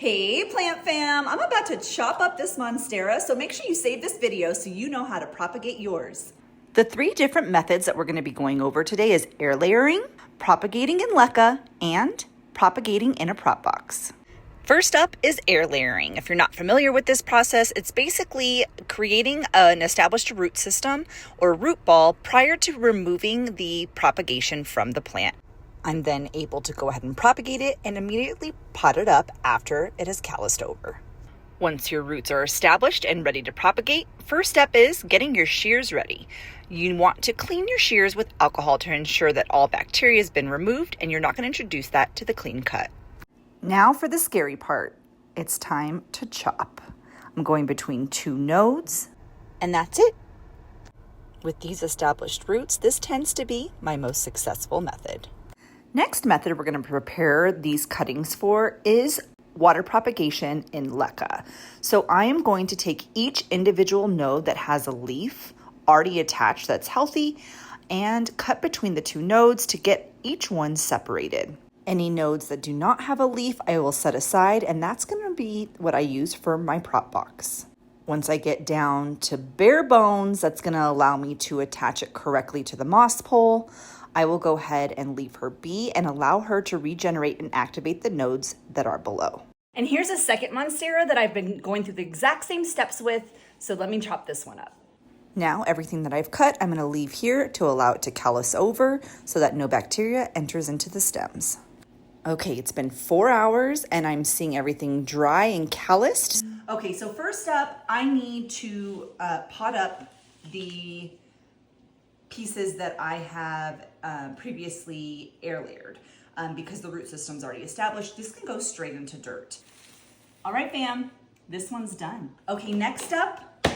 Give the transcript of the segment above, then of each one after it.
Hey plant fam, I'm about to chop up this Monstera, so make sure you save this video so you know how to propagate yours. The three different methods that we're going to be going over today is air layering, propagating in leca, and propagating in a prop box. First up is air layering. If you're not familiar with this process, it's basically creating an established root system or root ball prior to removing the propagation from the plant. I'm then able to go ahead and propagate it and immediately pot it up after it has calloused over. Once your roots are established and ready to propagate, first step is getting your shears ready. You want to clean your shears with alcohol to ensure that all bacteria has been removed and you're not going to introduce that to the clean cut. Now for the scary part. It's time to chop. I'm going between two nodes, and that's it. With these established roots, this tends to be my most successful method. Next method we're going to prepare these cuttings for is water propagation in leca. So I am going to take each individual node that has a leaf already attached that's healthy and cut between the two nodes to get each one separated. Any nodes that do not have a leaf I will set aside, and that's going to be what I use for my prop box. Once I get down to bare bones, that's going to allow me to attach it correctly to the moss pole. I will go ahead and leave her be and allow her to regenerate and activate the nodes that are below. And here's a second Monstera that I've been going through the exact same steps with, so let me chop this one up. Now everything that I've cut, I'm going to leave here to allow it to callus over so that no bacteria enters into the stems. Okay, it's been 4 hours and I'm seeing everything dry and calloused. Okay, so first up, I need to pot up the pieces that I have previously air layered because the root system's already established. This can go straight into dirt. All right, fam, this one's done. Okay, next up,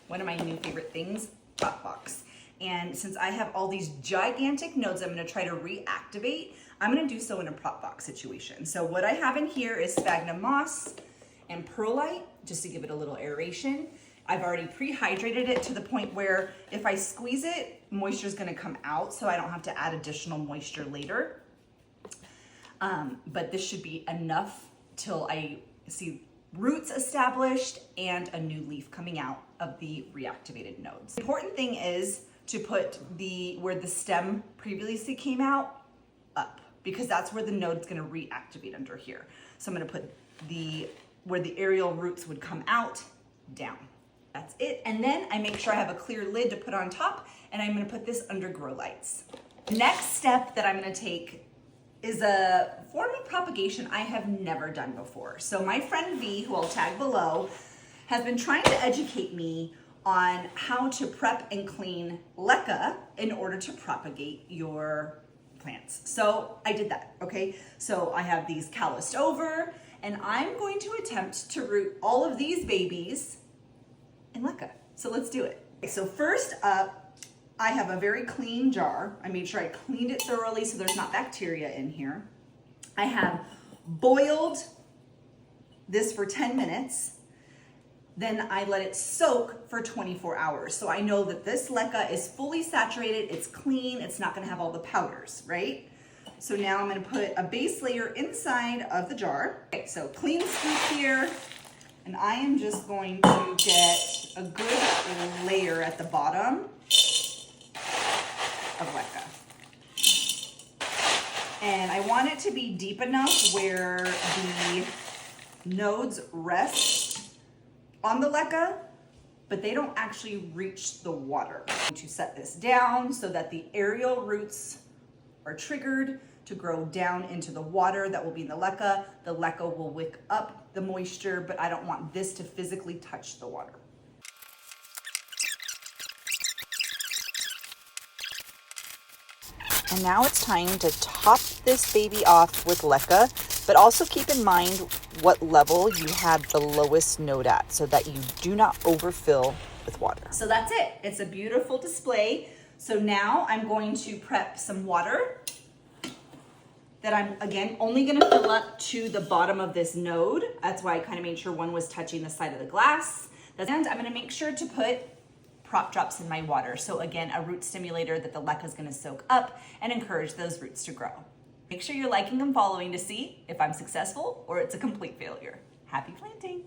one of my new favorite things, prop box. And since I have all these gigantic nodes I'm gonna try to reactivate, I'm gonna do so in a prop box situation. So what I have in here is sphagnum moss and perlite, just to give it a little aeration. I've already pre-hydrated it to the point where if I squeeze it, moisture is gonna come out, so I don't have to add additional moisture later. But this should be enough till I see roots established and a new leaf coming out of the reactivated nodes. The important thing is to put where the stem previously came out up, because that's where the node's gonna reactivate under here. So I'm gonna put where the aerial roots would come out down. That's it. And then I make sure I have a clear lid to put on top, and I'm gonna put this under grow lights. Next step that I'm gonna take is a form of propagation I have never done before. So my friend V, who I'll tag below, has been trying to educate me on how to prep and clean leca in order to propagate your plants. So I did that, okay? So I have these calloused over, and I'm going to attempt to root all of these babies in leca. So let's do it. Okay, so first up, I have a very clean jar. I made sure I cleaned it thoroughly so there's not bacteria in here. I have boiled this for 10 minutes. Then I let it soak for 24 hours. So I know that this leca is fully saturated, it's clean, it's not gonna have all the powders, right? So now I'm gonna put a base layer inside of the jar. Okay, so clean scoop here. And I am just going to get a good layer at the bottom of leca. And I want it to be deep enough where the nodes rest on the leca, but they don't actually reach the water. I'm going to set this down so that the aerial roots are triggered to grow down into the water that will be in the leca. The leca will wick up the moisture, but I don't want this to physically touch the water. And now it's time to top this baby off with leca, but also keep in mind what level you have the lowest node at so that you do not overfill with water. So that's it. It's a beautiful display. So now I'm going to prep some water that I'm, again, only gonna fill up to the bottom of this node. That's why I kind of made sure one was touching the side of the glass. And I'm gonna make sure to put prop drops in my water. So again, a root stimulator that the leca is gonna soak up and encourage those roots to grow. Make sure you're liking and following to see if I'm successful or it's a complete failure. Happy planting!